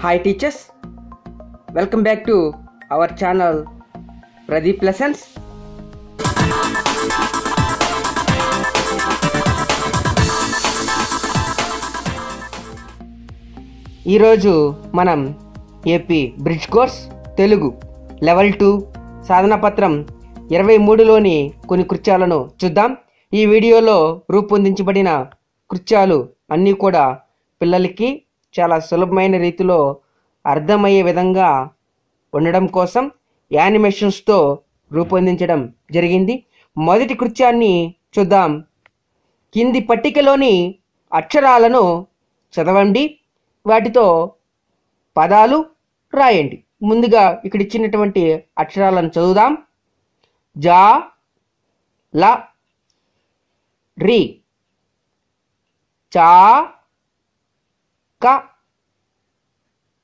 Hi teachers, welcome back to our channel Pradeep Lessons. ఈరోజు మనం AP bridge course Telugu level 2 సాధన పత్రం 23లోని కొన్ని కృత్యాలను చూద్దాం. ఈ వీడియోలో రూపొందించబడిన కృత్యాలు అన్నీ కూడా పిల్లలకి చాలా సులభమైన రీతిలో అర్థమయ్యే విధంగా ఉండడం కోసం యానిమేషన్స్తో రూపొందించడం జరిగింది. మొదటి కృత్యాన్ని చూద్దాం. కింది పట్టికలోని అక్షరాలను చదవండి, వాటితో పదాలు రాయండి. ముందుగా ఇక్కడ ఇచ్చినటువంటి అక్షరాలను చదువుదాం. జా, ల, రి, చా, క,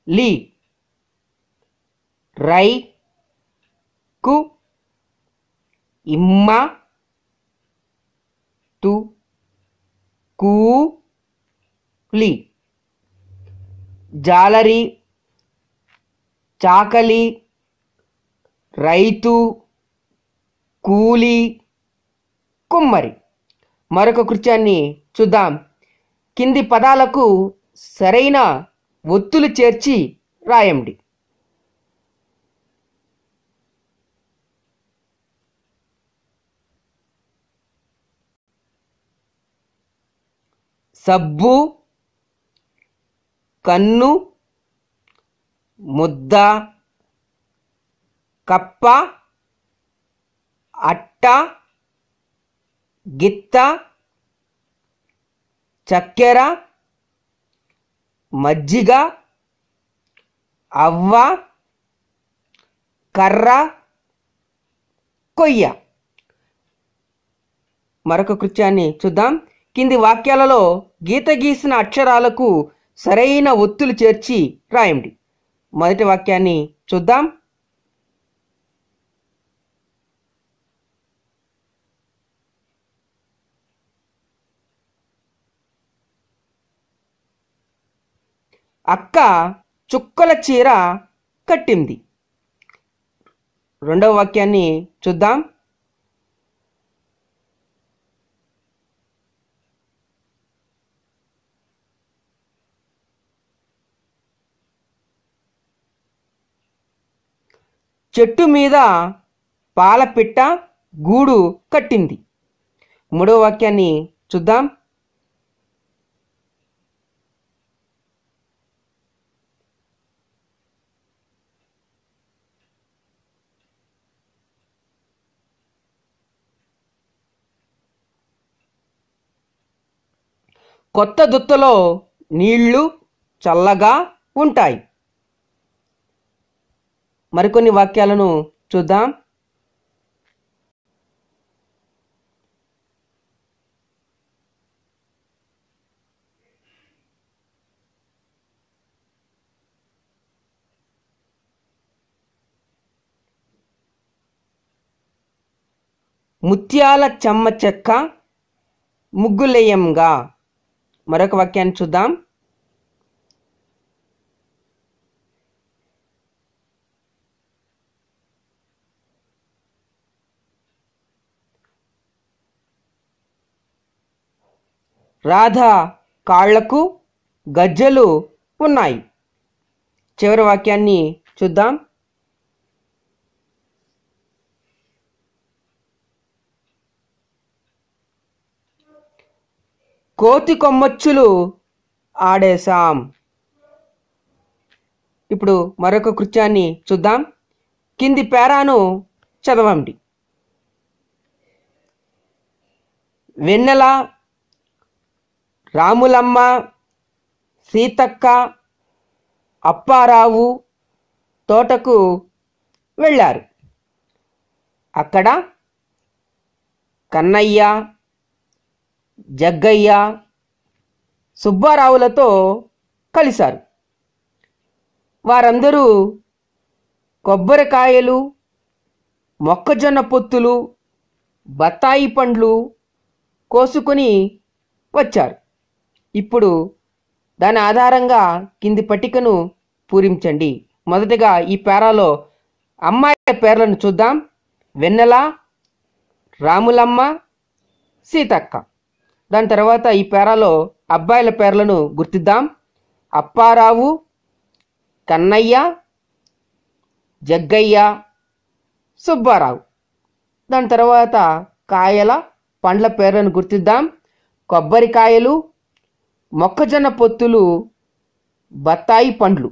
లి, రై, కు, ఇమ్మ, తు, కు, లి, జాలరి, చాకలి, రైతు, కూలి, కుమ్మరి. మరొక కృత్యాన్ని చూద్దాం. కింది పదాలకు సరైన ఒత్తులు చేర్చి రాయండి. సబ్బు, కన్ను, ముద్ద, కప్ప, అట్ట, గిత్త, చక్కెర, మజ్జిగ, అవ్వ, కర్ర, కొయ్య. మరొక కృత్యాన్ని చూద్దాం. కింది వాక్యాలలో గీత గీసిన అక్షరాలకు సరైన ఒత్తులు చేర్చి రాయండి. మొదటి వాక్యాన్ని చూద్దాం. అక్క చుక్కల చీర కట్టింది. రెండవ వాక్యాన్ని చూద్దాం. చెట్టు మీద పాలపిట్ట గూడు కట్టింది. మూడవ వాక్యాన్ని చూద్దాం. కొత్త దుత్తలో నీళ్లు చల్లగా ఉంటాయి. మరికొన్ని వాక్యాలను చూద్దాం. ముత్యాల చెమ్మ చెక్క ముగ్గులేయంగా. మరొక వాక్యాన్ని చూద్దాం. రాధ కాళ్లకు గజ్జలు ఉన్నాయి. చివరి వాక్యాన్ని చూద్దాం. కోతి కొమ్మచ్చులు ఆడేశాం. ఇప్పుడు మరొక కృత్యాన్ని చూద్దాం. కింది పేరాను చదవండి. వెన్నెల, రాములమ్మ, సీతక్క, అప్పారావు తోటకు వెళ్ళారు. అక్కడ కన్నయ్య, జగ్గయ్య, సుబ్బారావులతో కలిశారు. వారందరూ కొబ్బరికాయలు, మొక్కజొన్న పొత్తులు, బత్తాయి పండ్లు కోసుకొని వచ్చారు. ఇప్పుడు దాని ఆధారంగా కింది పట్టికను పూరించండి. మొదటగా ఈ పేరాలో అమ్మాయిల పేర్లను చూద్దాం. వెన్నెల, రాములమ్మ, సీతక్క. దాని తర్వాత ఈ పేరాలో అబ్బాయిల పేర్లను గుర్తిద్దాం. అప్పారావు, కన్నయ్య, జగ్గయ్య, సుబ్బారావు. దాని తర్వాత కాయల పండ్ల పేర్లను గుర్తిద్దాం. కొబ్బరికాయలు, మొక్కజొన్న పొత్తులు, బత్తాయి పండ్లు.